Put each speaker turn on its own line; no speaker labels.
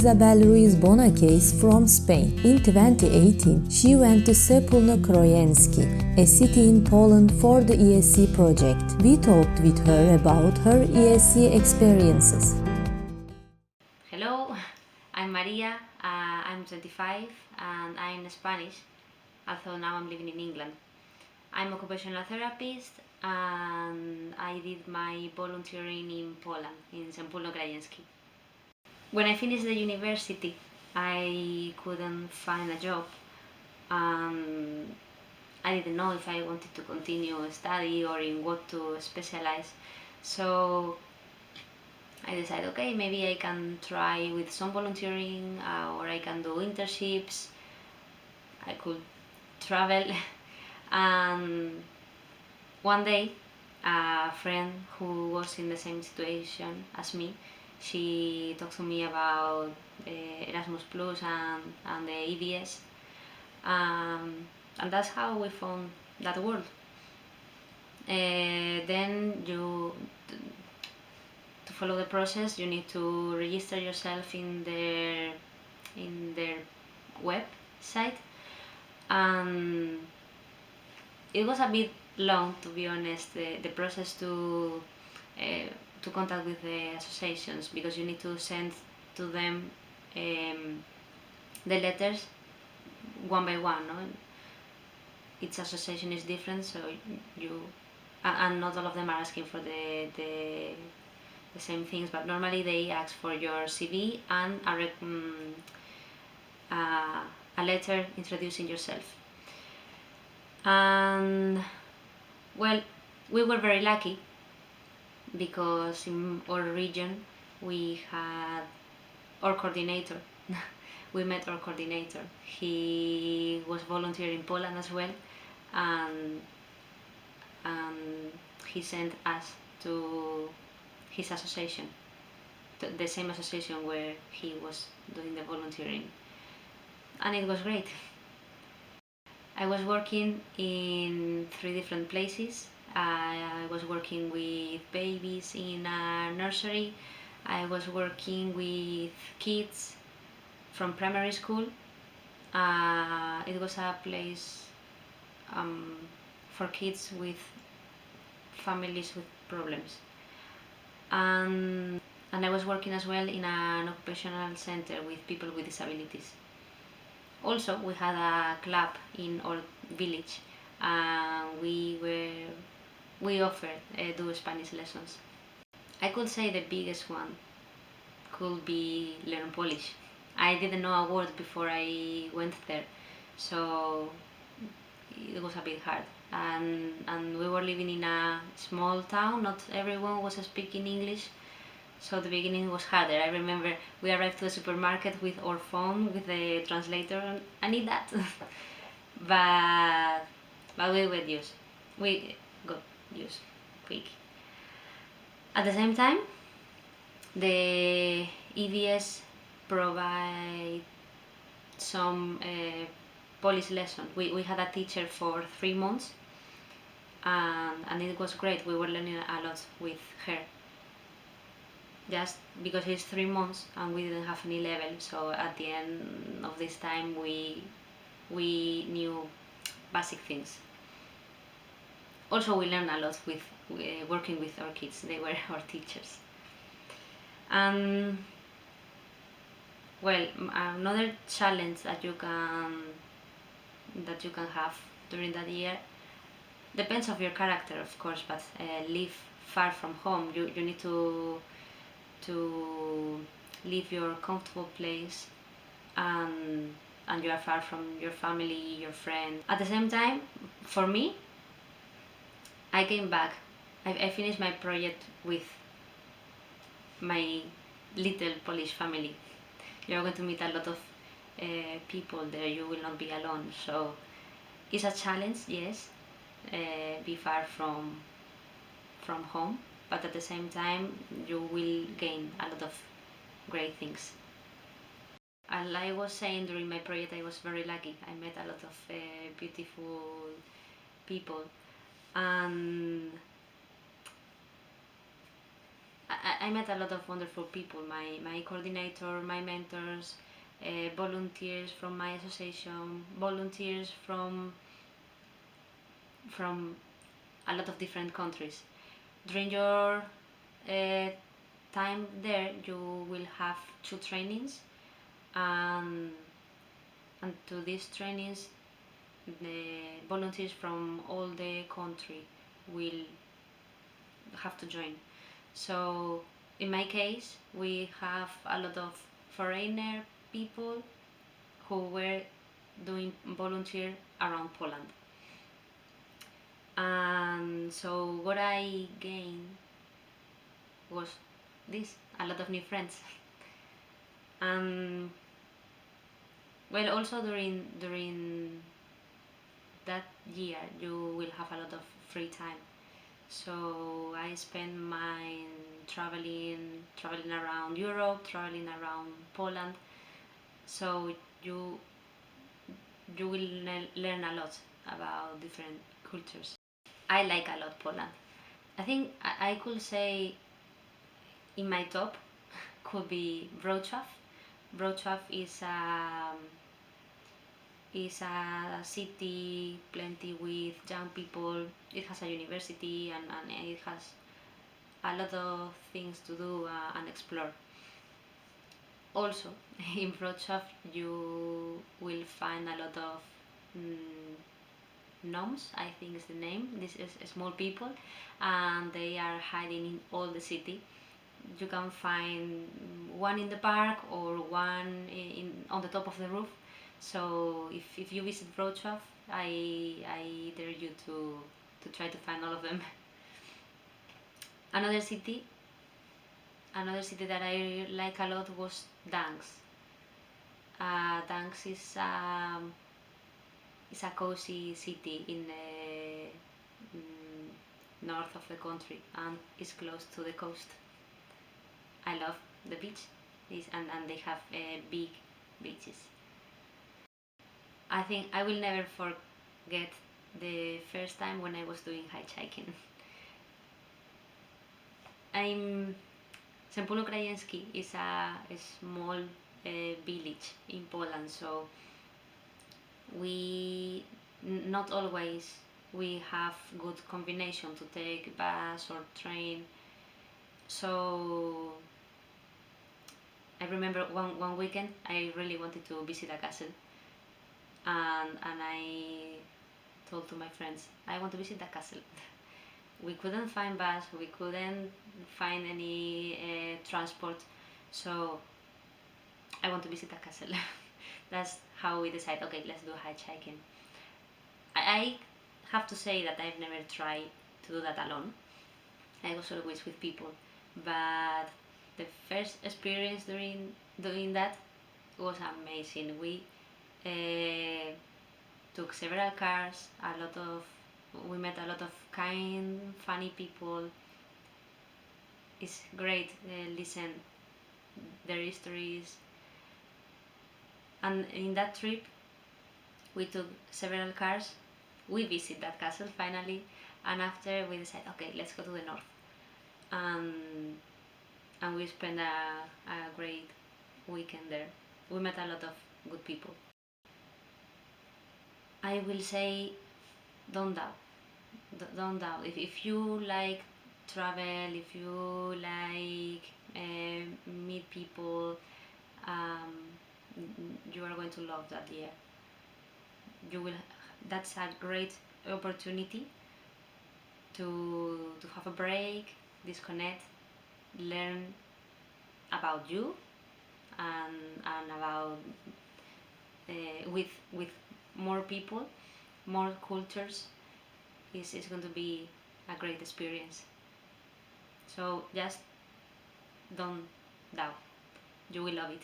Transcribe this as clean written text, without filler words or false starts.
Isabel Ruiz Bonaque is from Spain. In 2018, she went to Sępólno Krajeńskie, a city in Poland for the ESC project. We talked with her about her ESC experiences.
Hello, I'm Maria, I'm 25 and I'm Spanish, although now I'm living in England. I'm an occupational therapist and I did my volunteering in Poland, in Sępólno Krajeńskie. When I finished the university, I couldn't find a job. I didn't know if I wanted to continue study or in what to specialize. So I decided, okay, maybe I can try with some volunteering or I can do internships. I could travel. And one day, a friend who was in the same situation as me, she talked to me about Erasmus Plus and the EVS, and that's how we found that world. Then to follow the process, you need to register yourself in their website, and it was a bit long, to be honest, the process to contact with the associations, because you need to send to them the letters one by one. No? Each association is different, so and not all of them are asking for the same things, but normally they ask for your CV and a letter introducing yourself. And well, we were very lucky because in our region we had our coordinator. We met our coordinator. He was volunteering in Poland as well, and he sent us to his association, the same association where he was doing the volunteering, and it was great. I was working in 3 different places. I was working with babies in a nursery. I was working with kids from primary school. It was a place for kids with families with problems. And I was working as well in an occupational center with people with disabilities. Also, we had a club in our village. We offered do Spanish lessons. I could say the biggest one could be learn Polish. I didn't know a word before I went there, so it was a bit hard. And we were living in a small town. Not everyone was speaking English. So the beginning was harder. I remember we arrived to the supermarket with our phone, with the translator. I need that, but we got used quick. At the same time, the EVS provide some Polish lesson. We had a teacher for 3 months, and it was great. We were learning a lot with her. Just because it's 3 months and we didn't have any level, so at the end of this time we knew basic things. Also, we learned a lot with working with our kids. They were our teachers. And well, another challenge that you can have during that year depends on your character, of course, but live far from home. You need to leave your comfortable place, and you are far from your family, your friends. At the same time, for me, I came back. I finished my project with my little Polish family. You're going to meet a lot of people there. You will not be alone. So it's a challenge, yes, be far from home, but at the same time you will gain a lot of great things. And I was saying, during my project I was very lucky. I met a lot of beautiful people, and I met a lot of wonderful people, my coordinator, my mentors, volunteers from my association, volunteers from a lot of different countries. During your time there, you will have 2 trainings, and to these trainings the volunteers from all the country will have to join. So in my case, we have a lot of foreigner people who were doing volunteer around Poland. And so what I gained was this, a lot of new friends. And well, also during that year you will have a lot of free time. So I spend mine traveling around Europe, traveling around Poland. So you will learn a lot about different cultures. I like a lot Poland. I think I could say in my top could be Wrocław. Wrocław is a city plenty with young people. It has a university and it has a lot of things to do and explore. Also, in Wrocław you will find a lot of gnomes, I think is the name. This is small people, and they are hiding in all the city. You can find one in the park or one on the top of the roof. So if you visit Wrocław, I dare you to try to find all of them. Another city that I like a lot was Gdańsk. Gdańsk is a cozy city in the north of the country and is close to the coast. I love the beach, and they have big beaches. I think I will never forget the first time when I was doing hitchhiking. Sępólno Krajeńskie is a small village in Poland, so we not always we have good combination to take bus or train. So I remember one weekend I really wanted to visit a castle, and I told to my friends, I want to visit the castle. We couldn't find bus, we couldn't find any transport, so I want to visit the castle. That's how we decide, okay, let's do hitchhiking. I have to say that I've never tried to do that alone. I was always with people, but the first experience during doing that was amazing. We took several cars, we met a lot of kind, funny people. It's great listen their histories. And in that trip we took several cars. We visited that castle finally, and after we decided, okay, let's go to the north. And we spent a great weekend there. We met a lot of good people. I will say, don't doubt. Don't doubt. If you like travel, if you like meet people, you are going to love that year. You will. That's a great opportunity to have a break, disconnect, learn about you, and about with more people, more cultures. It's going to be a great experience. So just don't doubt. You will love it.